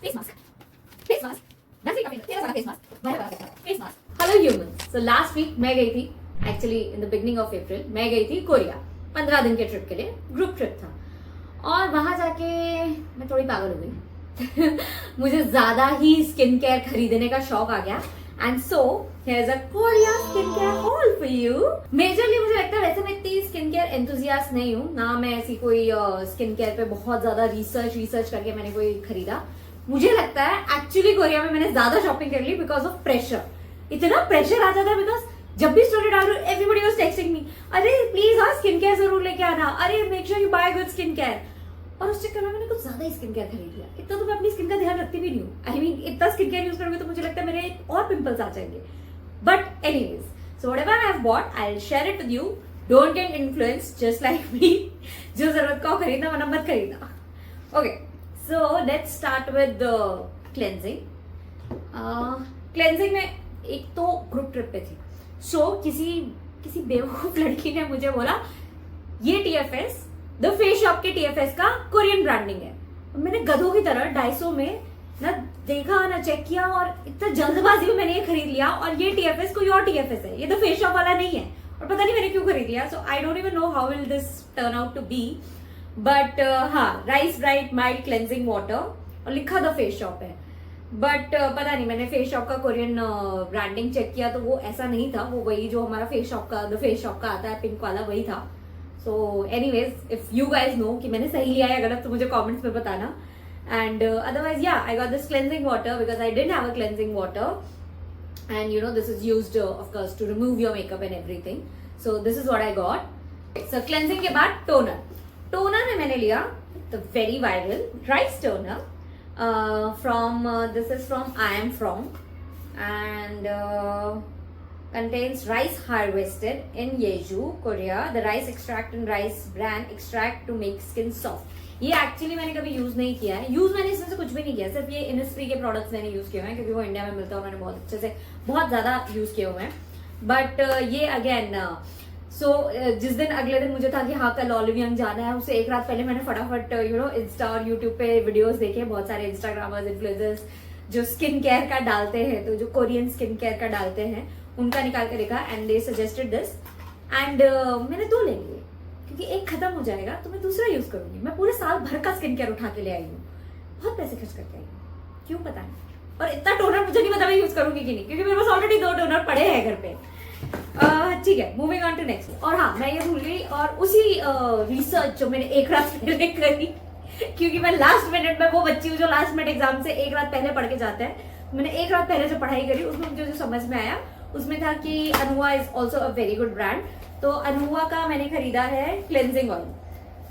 Face mask, face mask, nursery का तेरा सारा फेस मास्क, मेरा वाला face mask. Hello humans, so last week मैं गई थी, actually in the beginning of April मैं गई थी कोरिया 15 दिन के ट्रिप के लिए, ग्रुप ट्रिप था। और वहां जाके मैं थोड़ी पागल हो गई मुझे ज्यादा ही स्किन केयर खरीदने का शौक आ गया and so here's a Korea skincare haul for you. Majorly मुझे लगता है वैसे मैं इतनी स्किन केयर एंथुजियास्ट नहीं हूँ ना, मैं ऐसी कोई स्किन केयर पे बहुत ज्यादा रिसर्च करके मैंने कोई खरीदा। मुझे लगता है एक्चुअली कोरिया में मैंने ज्यादा शॉपिंग कर ली बिकॉज ऑफ प्रेशर। इतना प्रेशर आ जाता है बिकॉज जब भी स्टोरी डाल रही हूँ एवरीबॉडी वाज टेक्स्टिंग मी, अरे प्लीज हाँ स्किन केयर जरूर लेके आना, अरे make sure you buy good skin care. और उस चक्कर में मैंने कुछ ज्यादा ही स्किन केयर खरीद लिया। इतना तो मैं अपनी स्किन का ध्यान रखती भी नहीं हूँ। आई मीन इतना स्किन केयर यूज करूंगी तो मुझे लगता है मेरे और पिंपल्स आ जाएंगे। But anyways, so whatever I have bought I will share it with you. Don't get influenced just like me. जो जरूरत का हो खरीदना वरना मत खरीदना। Okay, so let's start with cleansing. Cleansing में एक तो ग्रुप ट्रिप पे थी, सो किसी बेवकूफ लड़की ने मुझे बोला ये टीएफएस द फेस शॉप के टीएफएस का कोरियन ब्रांडिंग है। मैंने गधों की तरह 250 में ना देखा ना चेक किया और इतना जल्दबाजी में मैंने ये खरीद लिया। और ये टीएफएस कोई और टीएफएस है, ये द फेस शॉप वाला नहीं है। और पता नहीं मैंने क्यों खरीद लिया। So I don't even know how will this turn out to be. But हाँ, rice bright mild cleansing water और लिखा द फेस शॉप है। बट पता नहीं, मैंने फेस शॉप का कोरियन ब्रांडिंग चेक किया तो वो ऐसा नहीं था। वो वही जो हमारा फेस शॉप का द फेस शॉप का आता है पिंक वाला, वही था। So anyways, if you guys know कि मैंने सही लिया है गलत तो मुझे कमेंट्स में बताना। एंड अदरवाइज या I got this cleansing water because I didn't have a cleansing water and you know this is used of course to remove your makeup and everything. So this is what I got. So cleansing के बाद toner में मैंने लिया the very viral rice toner from this is from I am from and contains rice harvested in Jeju, Korea. The rice extract and rice bran extract to make skin soft. ये actually मैंने कभी use नहीं किया है। Use मैंने इसमें से कुछ भी नहीं किया, सिर्फ ये इनिस्फ्री के प्रोडक्ट्स मैंने यूज किए हुए हैं क्योंकि वो इंडिया में मिलता है और मैंने बहुत अच्छे से बहुत ज्यादा यूज किए हुए हैं। बट ये अगेन जिस दिन अगले दिन मुझे था कि हाँ कल ऑलिव यंग जाना है, उससे एक रात पहले मैंने फटाफट इंस्टा और यूट्यूब पे वीडियोस देखे। बहुत सारे इंस्टाग्रामर्स इन्फ्लुएंसर्स जो स्किन केयर का डालते हैं, तो जो कोरियन स्किन केयर का डालते हैं उनका निकाल के देखा and they suggested this and मैंने 2 ले लिए क्योंकि एक खत्म हो जाएगा तो मैं दूसरा यूज करूंगी। मैं पूरे साल भर का स्किन केयर उठा के ले आई हूँ, बहुत पैसे खर्च करके आई हूँ, क्यों पता नहीं। और इतना टोनर मुझे नहीं पता मैं यूज करूंगी कि नहीं, क्योंकि मेरे पास ऑलरेडी 2 टोनर पड़े हैं घर पे। ठीक है, मूविंग ऑन टू नेक्स्ट। और हाँ, मैं ये भूल गई और उसी रिसर्च जो मैंने एक रात पहले करी क्योंकि मैं लास्ट मिनट में वो बच्ची हूँ जो लास्ट मिनट एग्जाम से एक रात पहले पढ़ के जाते हैं। मैंने एक रात पहले जो पढ़ाई करी उसमें मुझे जो समझ में आया उसमें था कि Anua is also a very good brand. तो अनुआ का मैंने खरीदा है क्लेंजिंग ऑयल,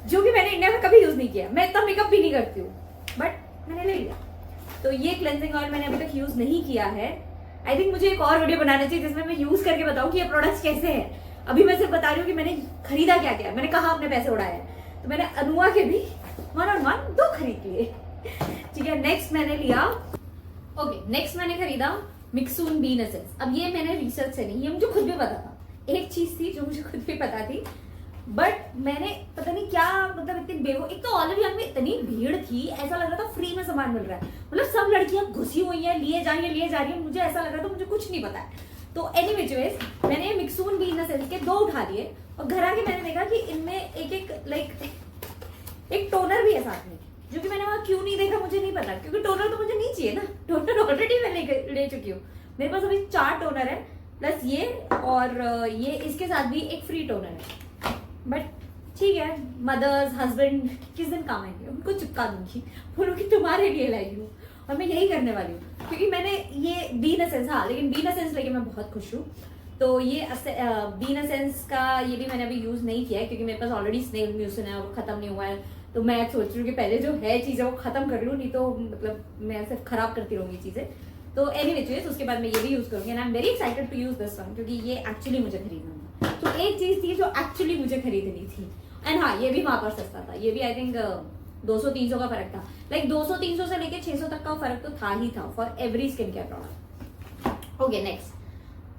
जो कि मैंने इंडिया में कभी यूज नहीं किया। मैं इतना मेकअप भी नहीं करती हूँ बट मैंने ले लिया। तो ये क्लेंजिंग ऑयल मैंने अभी तक यूज नहीं किया है। आई थिंक मुझे एक और वीडियो बनाना चाहिए जिसमें मैं यूज करके बताऊं कि ये प्रोडक्ट्स कैसे हैं। अभी मैं सिर्फ बता रही हूँ कि मैंने खरीदा क्या क्या, मैंने कहा अपने पैसे उड़ाए। तो मैंने अनुआ के भी 1 2 खरीद लिए। ठीक है, नेक्स्ट मैंने लिया नेक्स्ट मैंने खरीदा मिक्सून बीन एसेंस। अब ये मैंने रिसर्च से नहीं, ये मुझे खुद भी पता था। एक चीज थी जो मुझे खुद भी पता थी बट मैंने पता नहीं क्या मतलब इतनी एक तो ऑलिव यंग में इतनी भीड़ थी, ऐसा लग रहा था फ्री में सामान मिल रहा है। मतलब सब लड़कियां घुसी हुई हैं, लिए जा रही है। मुझे ऐसा लग रहा था मुझे कुछ नहीं पता है। तो एनीवेज मैंने मिक्सून बीन एसेंस के 2 उठा लिए और घर आके मैंने देखा कि इनमें एक टोनर भी है साथ में, जो कि मैंने वहां क्यों नहीं देखा मुझे नहीं पता, क्योंकि टोनर तो मुझे नहीं चाहिए ना। टोनर ऑलरेडी मैं ले चुकी हूँ। मेरे पास अभी 4 टोनर है प्लस ये और ये इसके साथ भी एक फ्री टोनर है। बट ठीक है, मदर्स हस्बैंड किस दिन काम आएंगे उनको चिपका दूंगी, बोलूंगी तुम्हारे लिए लाई हूँ। और मैं यही करने वाली हूँ क्योंकि मैंने ये बीन एसेंस, हाँ लेकिन बीन एसेंस लेके मैं बहुत खुश हूँ। तो ये बीन एसेंस का ये भी मैंने अभी यूज नहीं किया है क्योंकि मेरे पास ऑलरेडी स्नेल म्यूसिन है और खत्म नहीं हुआ है। तो मैं सोच रही हूँ कि पहले जो है चीजें वो खत्म कर लूँ, नहीं तो मतलब मैं सिर्फ खराब करती रहूंगी चीजें। तो एनीवेज उसके बाद मैं ये भी यूज करूंगी and I am very excited to use this one क्योंकि ये एक्चुअली मुझे खरीदना था। तो एक चीज थी जो एक्चुअली मुझे खरीदनी थी एंड हाँ ये भी वहां पर सस्ता था। ये भी आई थिंक 200-300 का फर्क था। लाइक 200-300 से लेके 600 तक का फर्क तो था ही था for every skin care product. Okay,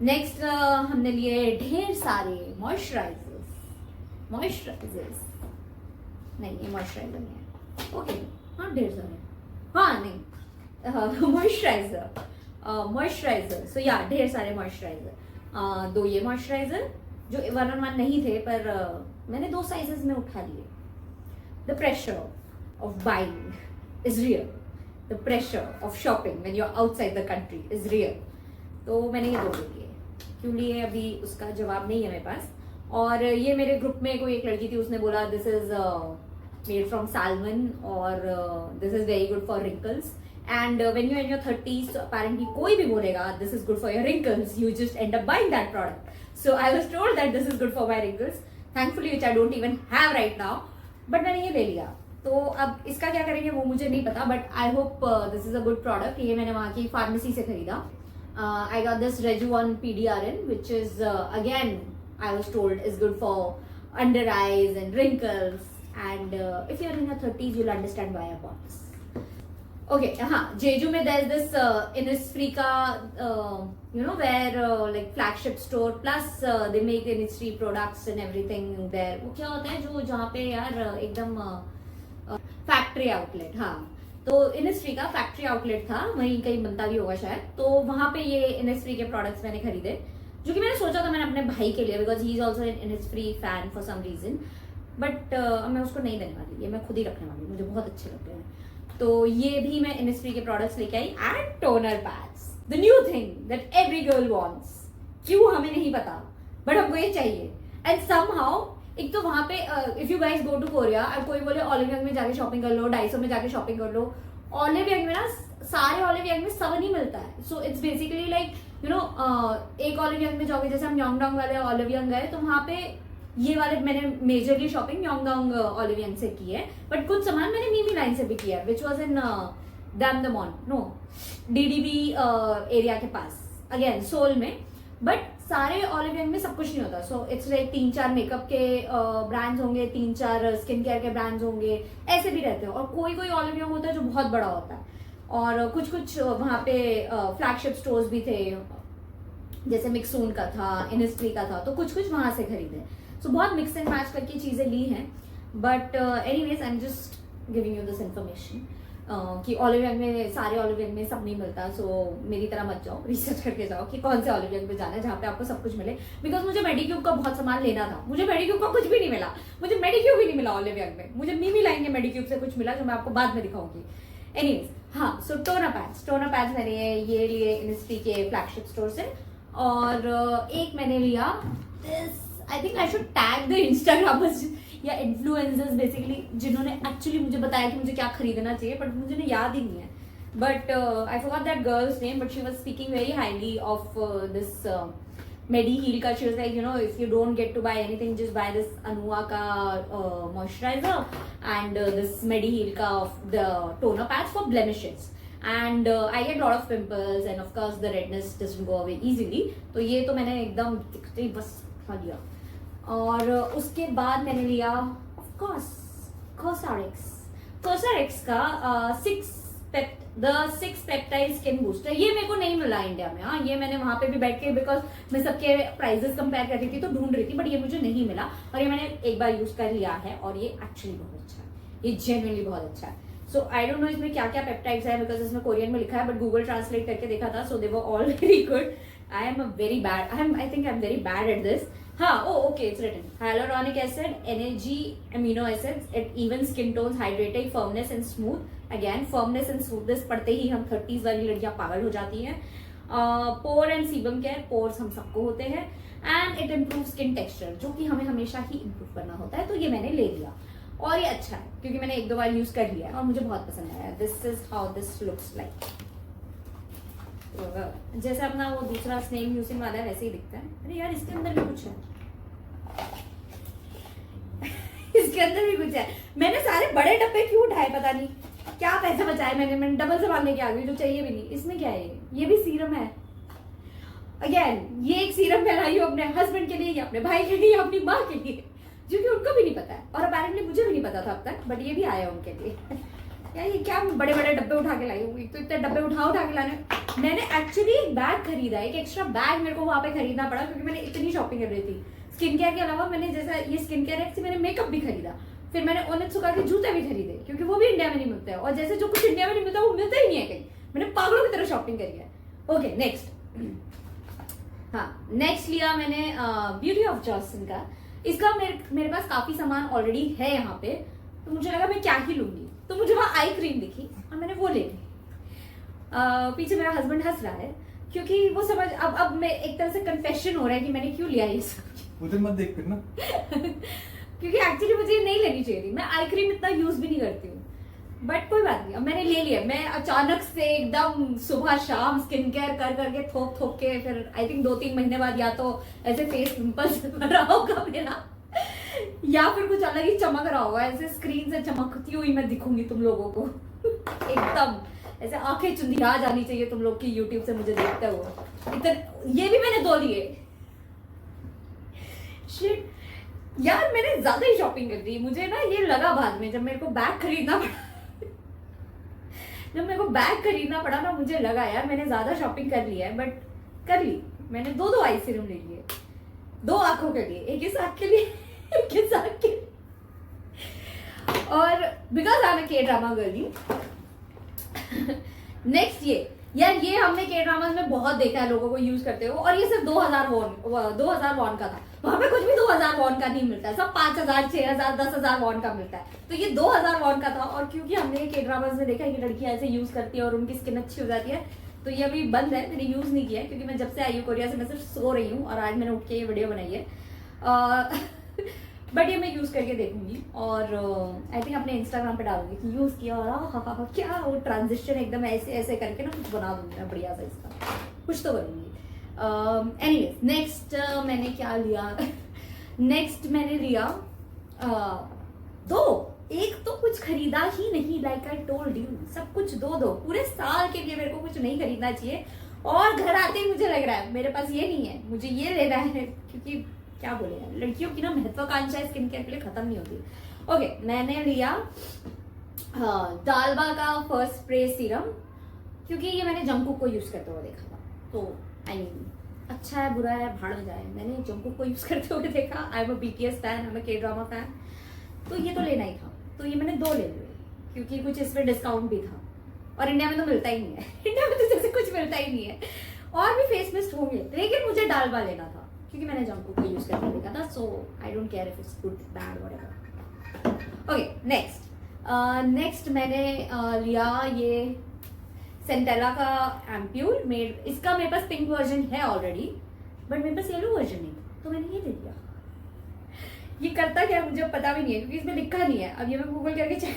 next हमने लिए ढेर सारे मॉइस्चराइजर्स नहीं, ये मॉइस्चराइजर नहीं है। ओके, हाँ ढेर सारे, हाँ नहीं मॉइस्चराइजर सो या ढेर सारे मॉइस्चराइजर, 2 ये मॉइस्चराइजर जो 1 नहीं थे पर मैंने 2 साइजेस में उठा लिए. The pressure of buying is real, the pressure of shopping when you are outside the country is real. तो मैंने ये 2 ले लिए. क्यों लिए अभी उसका जवाब नहीं है मेरे पास. और ये मेरे ग्रुप में कोई एक लड़की थी, उसने बोला this is made from salmon और this is very good for wrinkles. And when you're in your 30s, so apparently कोई भी बोलेगा this is good for your wrinkles, you just end up buying that product. So I was told that this is good for my wrinkles, thankfully which I don't even have right now. But मैंने ये ले लिया. तो अब इसका क्या करेंगे वो मुझे नहीं पता, but I hope this is a good product. ये मैंने वहाँ की फार्मेसी से खरीदा. I got this Rejuvan PDRN, which is again I was told is good for under eyes and wrinkles. And if you're in your 30s, you'll understand why I bought this. Okay, हाँ, जेजू में there's this Innisfree का where like flagship store plus they make Innisfree products and everything there. वो क्या होता है जो जहाँ पे यार एकदम फैक्ट्री आउटलेट. हाँ, तो Innisfree का फैक्ट्री आउटलेट था, वहीं कहीं बनता भी होगा शायद. तो वहाँ पे ये Innisfree के प्रोडक्ट्स मैंने खरीदे, जो कि मैंने सोचा था मैंने अपने भाई के लिए, because he is also an Innisfree fan for some reason. But मैं उसको नहीं देने वाली, ये मैं खुद ही रखने वाली, मुझे बहुत अच्छे लगते हैं. तो ये भी मैं Innisfree के प्रोडक्ट्स लेके आई. And toner pads, the new thing that every girl wants. क्यों हमें नहीं पता, बट हमको ये चाहिए. एंड समहाउ एक तो वहां पे if you guys go to Korea, अब कोई बोले ऑलिव यंग में जाके शॉपिंग कर लो, 250 में जाके शॉपिंग कर लो. ऑलिव यंग में ना सारे ऑलिव यंग में सब नहीं मिलता है. सो इट्स बेसिकली लाइक एक ऑलिव यंग में जाओगे, जैसे हम योंगडोंग वाले ऑलिव यंग गए तो वहां पे ये वाले मैंने मेजरली शॉपिंग योंगडोंग ऑलिव यंग से की है. बट कुछ सामान मैंने मीमी लाइन से भी किया है, which was in Dongdaemun, no DDP area के पास, अगेन सोल में. बट सारे ऑलिव यंग में सब कुछ नहीं होता. सो इट्स लाइक 3-4 मेकअप के ब्रांड्स होंगे, 3-4 स्किन केयर के ब्रांड्स होंगे, ऐसे भी रहते हैं. और कोई कोई ऑलिव यंग होता है जो बहुत बड़ा होता है. और कुछ कुछ वहाँ पे फ्लैगशिप स्टोर्स भी थे, जैसे मिक्सून का था, Innisfree का था, तो कुछ कुछ वहां से खरीदे. सो बहुत मिक्स एंड मैच करके चीजें ली हैं. But anyways I am just giving you this information कि ऑलिव यंग में, सारे ऑलिव यंग में सब नहीं मिलता. सो मेरी तरह मत जाओ, रिसर्च करके जाओ कि कौन से ऑलिव यंग पे जाना है जहाँ पे आपको सब कुछ मिले. बिकॉज मुझे मेडिक्यूब का बहुत सामान लेना था, मुझे मेडिक्यूब का कुछ भी नहीं मिला. मुझे मेडिक्यूब भी नहीं मिला ऑलिव यंग में. मुझे मीमी लाइन के मेडिक्यूब से कुछ मिला जो मैं आपको बाद में दिखाऊंगी. एनीवेज हाँ, सो टोनर पैड्स मैंने ये लिए Innisfree के फ्लैगशिप स्टोर से. और एक मैंने लिया this, I think I should tag the Instagrammers या इन्फ्लुएंसर्स बेसिकली, जिन्होंने एक्चुअली मुझे बताया कि मुझे क्या खरीदना चाहिए, बट मुझे ना याद ही नहीं है. But I forgot that girl's name, but she was speaking very highly of this Mediheal का. She was like if you don't get to buy anything, just buy this Anua का मॉइस्चराइजर एंड दिस मेडी-हील का the toner pads for blemishes. And I get lot of pimples and of course the redness doesn't go away easily. तो ये तो मैंने एकदम दिखते ही बस खा लिया. और उसके बाद मैंने लिया of course Cosrx का 6 पेप्टाइड स्किन बूस्टर. ये मेरे को नहीं मिला इंडिया में. हाँ, ये मैंने वहां पे भी बैठ के, बिकॉज मैं सबके प्राइजेस कंपेयर कर रही थी तो ढूंढ रही थी, बट ये मुझे नहीं मिला. और ये मैंने एक बार यूज कर लिया है और ये एक्चुअली बहुत अच्छा है. ये जेन्युइनली बहुत अच्छा है. सो आई डोंट नो इसमें क्या क्या पेप्टाइड्स है, बिकॉज इसमें कोरियन में लिखा है, बट गूगल ट्रांसलेट करके देखा था, so they were all very good. I think I am very bad at this. हाँ, okay, it's written hyaluronic acid, energy amino acids, it even skin tones, hydrating, firmness and smooth. Again, firmness and smoothness पढ़ते ही हम 30s वाली लड़कियां पागल हो जाती हैं. पोर and sebum care, pores हम सबको होते हैं. And it improve skin texture, जो कि हमें हमेशा ही इम्प्रूव करना होता है. तो ये मैंने ले लिया और ये अच्छा है क्योंकि मैंने 1-2 बार यूज कर लिया है और मुझे बहुत पसंद आया. This is how this looks like. जैसे अपना वो दूसरा स्नेक म्यूसिन वाला है वैसे ही दिखता है. अरे यार, इसके अंदर भी कुछ है. इसके अंदर भी कुछ है. मैंने सारे बड़े डब्बे क्यों उठाए, पता नहीं क्या पैसे बचाए मैंने डबल सामान लेके आ गई जो चाहिए भी नहीं. इसमें क्या है? ये भी सीरम है. अगेन, ये एक सीरम मैं लाई हूँ अपने हस्बैंड के लिए या अपने भाई के लिए या अपनी माँ के लिए, जो कि उनको भी नहीं पता है और अपेरेंटली मुझे भी नहीं पता था अब तक, बट ये भी आया उनके लिए. यार, ये क्या बड़े बड़े डब्बे उठा के लाई हूँ. तो इतने डब्बे उठा के लाने. मैंने एक्चुअली एक बैग खरीदा, एक एक्स्ट्रा बैग मेरे को वहां पे खरीदना पड़ा क्योंकि मैंने इतनी शॉपिंग कर रही थी. स्किन केयर के अलावा मैंने, जैसा ये स्किन केयर है, मैंने मेकअप भी खरीदा. फिर मैंने ओनित्सुका के जूते भी खरीदे क्योंकि वो भी इंडिया में नहीं मिलते हैं. और जैसे जो कुछ इंडिया में नहीं मिलता वो मिलता ही नहीं है कहीं. मैंने तो शॉपिंग करी है। ओके नेक्स्ट, हाँ नेक्स्ट लिया मैंने ब्यूटी ऑफ जॉनसन का। इसका मेरे पास काफी सामान ऑलरेडी है यहाँ पे, तो मुझे लगा मैं क्या ही लूंगी, तो मुझे वहां आई क्रीम दिखी और मैंने वो ले ली। पीछे मेरा हस्बैंड हंस रहा है क्योंकि वो समझ, अब मैं एक तरह से कन्फेशन हो रहा है कि मैंने क्यों लिया ये सब। उधर मत देख फिर ना क्योंकि एक्चुअली मुझे ये नहीं लेनी चाहिए थी, मैं आई क्रीम इतना यूज भी नहीं करती हूँ, बट कोई बात नहीं, अब मैंने ले लिया। मैं अचानक से एकदम सुबह शाम स्किन केयर कर करके थोप थोप के, फिर आई थिंक 2-3 महीने बाद या तो ऐसे फेस पिंपल्स बन रहा होगा मेरा, या फिर कुछ अलग ही चमक रहा होगा, ऐसे स्क्रीन से चमकती हुई मैं दिखूंगी तुम लोगों को एकदम ऐसे आंखें चुंधिया जानी चाहिए तुम लोग की यूट्यूब से मुझे देखते हुए। इतने ये भी मैंने 2 लिए। शिट यार, मैंने ज्यादा ही शॉपिंग कर दी। मुझे ना ये लगा बाद में, जब मेरे को बैग खरीदना पड़ा जब मेरे को बैग खरीदना पड़ा ना, मुझे लगा यार मैंने ज्यादा शॉपिंग कर लिया है, बट कर ली। मैंने 2 आई सीरम ले लिए, 2 आंखों के लिए, एक इस आंख के लिए एक इस आंख के लिए। और बिकॉज आई एम के ड्रामा गर्ली। नेक्स्ट ये हमने के ड्रामास में बहुत देखा है लोगों को यूज करते हो, और ये सिर्फ 2000 वॉन का था। वहां पे कुछ भी 2000 वॉन का नहीं मिलता है, सब 5000, 6000, 10,000 वॉन का मिलता है। तो ये 2000 वॉन का था, और क्योंकि हमने के ड्रामास में देखा है कि लड़कियां ऐसे यूज करती है और उनकी स्किन अच्छी हो जाती है, तो ये अभी बंद है, मैंने यूज नहीं किया है क्योंकि मैं जब से आई हूँ कोरिया से मैं सिर्फ सो रही हूँ, और आज मैंने उठ के ये वीडियो बनाई है। बट ये मैं यूज करके देखूंगी, और आई थिंक अपने इंस्टाग्राम पे डालूंगी कि यूज किया, और क्या वो ट्रांजिशन एकदम ऐसे ऐसे करके ना कुछ बना दूंगी मैं बढ़िया सा, इसका कुछ तो करूंगी। एनीवेज नेक्स्ट मैंने क्या लिया नेक्स्ट मैंने लिया 2, एक तो कुछ खरीदा ही नहीं, लाइक आई टोल्ड यू, सब कुछ 2 पूरे साल के लिए मेरे को कुछ नहीं खरीदना चाहिए, और घर आते ही मुझे लग रहा है मेरे पास ये नहीं है, मुझे ये लेना है, क्योंकि क्या बोले यार, लड़कियों की ना महत्वाकांक्षा स्किन केयर के लिए खत्म नहीं होती। ओके मैंने लिया डालबा का फर्स्ट स्प्रे सीरम, क्योंकि ये मैंने जंगकुक को यूज करते हुए देखा था, तो आई मीन अच्छा है बुरा है भाड़ में जाए, मैंने जंगकुक को यूज करते हुए देखा। I am a BTS fan, I am a के ड्रामा फैन, तो ये तो लेना ही था, तो ये मैंने 2 ले लिए क्योंकि कुछ इस पर डिस्काउंट भी था, और इंडिया में तो मिलता ही नहीं है इंडिया में तो जैसे कुछ मिलता ही नहीं है। और भी फेस मिस्ट होंगे, लेकिन मुझे डालबा लेना था क्योंकि मैंने जंगकुक को यूज करके देखा था, so I don't care if it's good bad whatever. Okay next मैंने लिया ये सेंटेला का एम्प्यूल मेड। इसका मेरे पास पिंक वर्जन है ऑलरेडी, बट मेरे पास येलो वर्जन नहीं, तो मैंने ये ले लिया। ये करता क्या मुझे पता भी नहीं है क्योंकि इसमें लिखा नहीं है, अब ये मैं गूगल करके चेक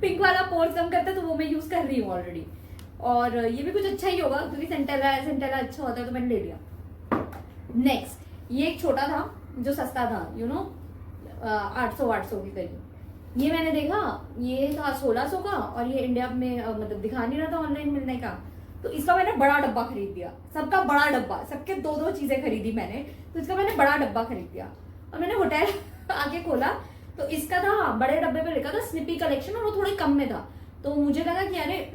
पिंक वाला पोर्स कम करता है, तो वो मैं यूज कर रही हूँ ऑलरेडी, और ये भी कुछ अच्छा ही होगा क्योंकि सेंटेला अच्छा होता है, तो मैंने ले लिया। नेक्स्ट ये एक छोटा था जो सस्ता था, 800 के करीब, ये मैंने देखा ये था 1600 का, और ये इंडिया में मतलब दिखा नहीं रहा था ऑनलाइन मिलने का, तो इसका मैंने बड़ा डब्बा खरीद दिया। सबका बड़ा डब्बा, सबके 2 चीजें खरीदी मैंने, तो इसका मैंने बड़ा डब्बा खरीद दिया। और मैंने होटल आके खोला तो इसका था बड़े डब्बे पे लिखा था स्निपी कलेक्शन, और वो थोड़े कम में था, तो मुझे लगा कि अरे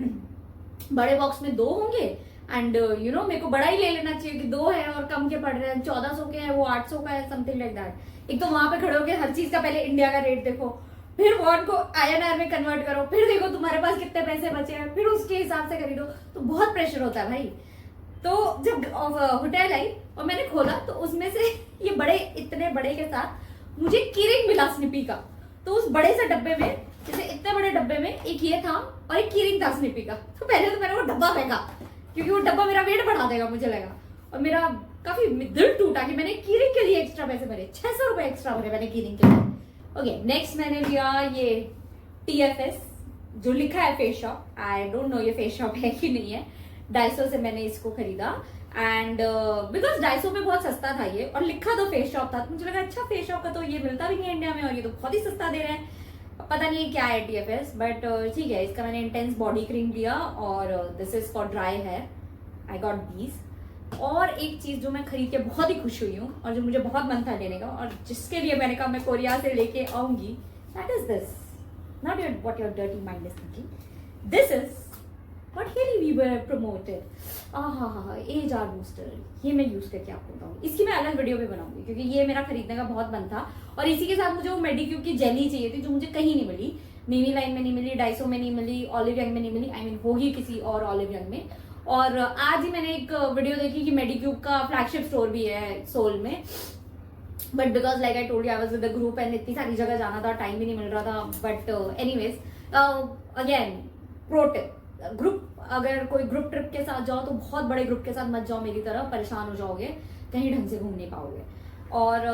बड़े बॉक्स में 2 होंगे, एंड मेरे को बड़ा ही ले लेना चाहिए कि 2 है और कम के पड़ रहे हैं, 1400 के हैं, वो 800 का है, समथिंग लाइक दैट। एक तो वहां पे खड़े होके हर चीज का पहले इंडिया का रेट देखो, फिर वॉन को INR में कन्वर्ट करो, फिर देखो तुम्हारे पास कितने पैसे बचे हैं, फिर उसके हिसाब से खरीदो, तो बहुत प्रेशर होता है भाई। तो जब होटल आई और मैंने खोला तो उसमें से ये बड़े, इतने बड़े के साथ मुझे कीरिंग मिला स्निपी का, तो उस बड़े से डब्बे में, जैसे इतने बड़े डब्बे में एक ये था और एक कीरिंग था स्निपी का, तो पहले तो मैंने वो डब्बा फेंका क्योंकि वो डब्बा मेरा वेट बढ़ा देगा मुझे लगा, और मेरा काफी दिल टूटा कि मैंने कीरिंग के लिए एक्स्ट्रा पैसे भरे, 600 रुपए एक्स्ट्रा भरे मैंने कीरिंग के लिए। ओके नेक्स्ट मैंने लिया ये TFS जो लिखा है face shop, I don't know ये फेस शॉप है कि नहीं है, डाइसो से मैंने इसको खरीदा, एंड बिकॉज डाइसो में बहुत सस्ता था ये, और लिखा तो फेस शॉप था, तो मुझे लगा अच्छा फेस शॉप का तो ये मिलता भी नहीं है इंडिया में, और ये तो बहुत ही सस्ता दे रहे हैं, पता नहीं क्या है TFS, बट ठीक है। इसका मैंने इंटेंस बॉडी क्रीम लिया, और this is for dry hair, I got these. और एक चीज जो मैं खरीद के बहुत ही खुश हुई हूँ और जो मुझे बहुत मन था लेने का, और जिसके लिए मैंने कहा मैं कोरिया से लेके आऊंगी, that is this, not your what your dirty mind is thinking, this is what Hailey Bieber promoted, age R booster. ये मैं यूज करके आपको बताऊंगी, इसकी मैं अलग वीडियो भी बनाऊंगी क्योंकि ये मेरा खरीदने का बहुत मन था, और इसी के साथ मुझे वो मेडिक्यू की जेली चाहिए थी जो मुझे कहीं नहीं मिली, मीमी लाइन में नहीं मिली, डाइसो में नहीं मिली, ऑलिव यंग में नहीं मिली, आई मीन होगी किसी और ऑलिव यंग में। और आज ही मैंने एक वीडियो देखी कि मेडिक्यूब का फ्लैगशिप स्टोर भी है सोल में, but because like I told you I was with the group and इतनी सारी जगह जाना था, टाइम भी नहीं मिल रहा था। But anyways again pro tip, group अगर कोई ग्रुप ट्रिप के साथ जाओ तो बहुत बड़े ग्रुप के साथ मत जाओ, मेरी तरह परेशान हो जाओगे, कहीं ढंग से घूम नहीं पाओगे। और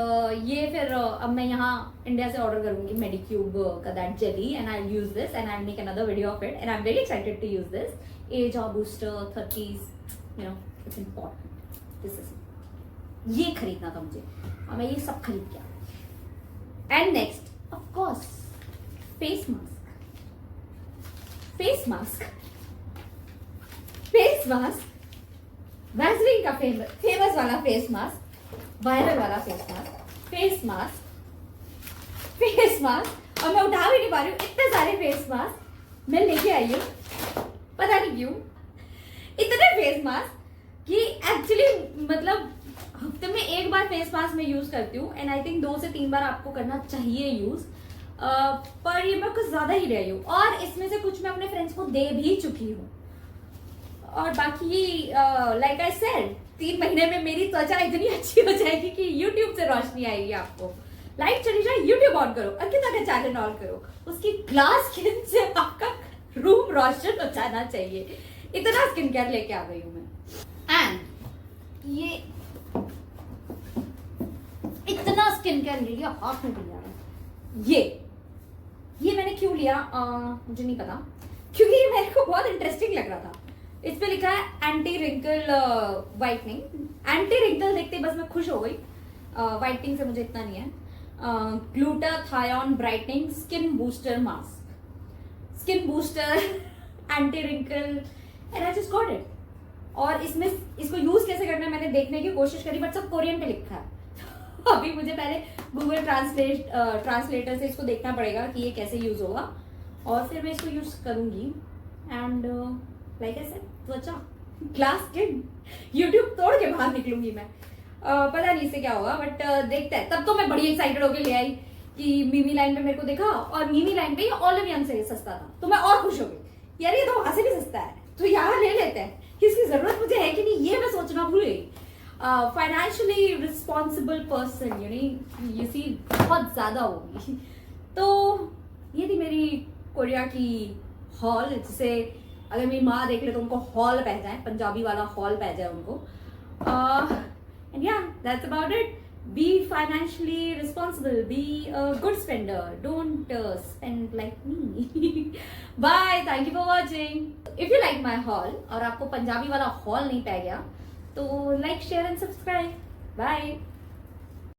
ये फिर अब मैं यहाँ इंडिया से ऑर्डर करूंगी मेडिक्यूब का that jelly and I use this and I make another video of it and I am very excited to use this. Age R booster 30s, you know it's important. This is, ये खरीदना था मुझे और मैं ये सब खरीद गया। And next of course face mask, face mask, face mask, Vaseline का फेमस वाला फेस मास्क, वायरल वाला face mask, face mask, face mask. और मैं उठा भी नहीं पा रही हूँ, इतने सारे फेस मास्क मैं लेके आई हूँ, पता नहीं क्यों इतने फेस मास्क कि एक्चुअली मतलब हफ्ते में एक बार फेस मास्क मैं यूज करती हूँ एंड आई थिंक 2 से 3 बार आपको करना चाहिए यूज। पर ये मैं कुछ ज्यादा ही रही हूँ और इसमें से कुछ मैं अपने फ्रेंड्स को दे भी चुकी हूँ। और बाकी लाइक आई सेड 3 महीने में मेरी त्वचा इतनी अच्छी हो जाएगी कि यूट्यूब से रोशनी आएगी आपको। लाइट चली जाए, यूट्यूब ऑन करो, अंकिता का चैनल ऑन करो, उसकी ग्लास स्किन से आपका रूम रोशन हो जाना चाहिए। इतना स्किन केयर लेके आ गई हूँ मैं। एंड ये इतना स्किन केयर ले लिया, हाथ में भी लिया। ये मैंने क्यों लिया मुझे नहीं पता, क्योंकि ये मेरे को बहुत इंटरेस्टिंग लग रहा था। इस पे लिखा है anti wrinkle whitening. Anti wrinkle देखते बस मैं खुश हो गई, वाइटनिंग से मुझे इतना नहीं है। Glutathione brightening skin booster mask, skin booster, anti wrinkle, and I just got it. और इसमें इसको यूज कैसे करना है मैंने देखने की कोशिश करी, बट सब कोरियन पे लिखा है। अभी मुझे पहले गूगल ट्रांसलेटर से इसको देखना पड़ेगा कि ये कैसे यूज होगा और फिर मैं इसको यूज करूंगी। एंड लाइक आई सेड, त्वचा, ग्लास स्किन, यूट्यूब तोड़ के बाहर निकलूंगी मैं। पता नहीं इससे क्या होगा, बट देखते हैं। तब तो मैं बड़ी एक्साइटेड होके ले आई कि मीमी लाइन पे मेरे को देखा और मीमी लाइन पे ये ऑलिव यंग से सस्ता था, तो मैं और खुश हो गई, यार ये तो वहां से भी सस्ता है तो यहाँ ले लेते हैं। इसकी जरूरत मुझे है कि नहीं ये मैं सोचना भूल गई। Financially responsible person you see बहुत ज्यादा होगी। तो ये थी मेरी कोरिया की हॉल, जिसे अगर मेरी माँ देख ले तो उनको हॉल पह जाए, पंजाबी वाला हॉल पह जाए उनको। एंड या that's about it. Be financially responsible, be a good spender, don't spend like me. Bye, thank you for watching. If you like my haul और आपको पंजाबी वाला हॉल नहीं पै गया तो like, share and subscribe. Bye.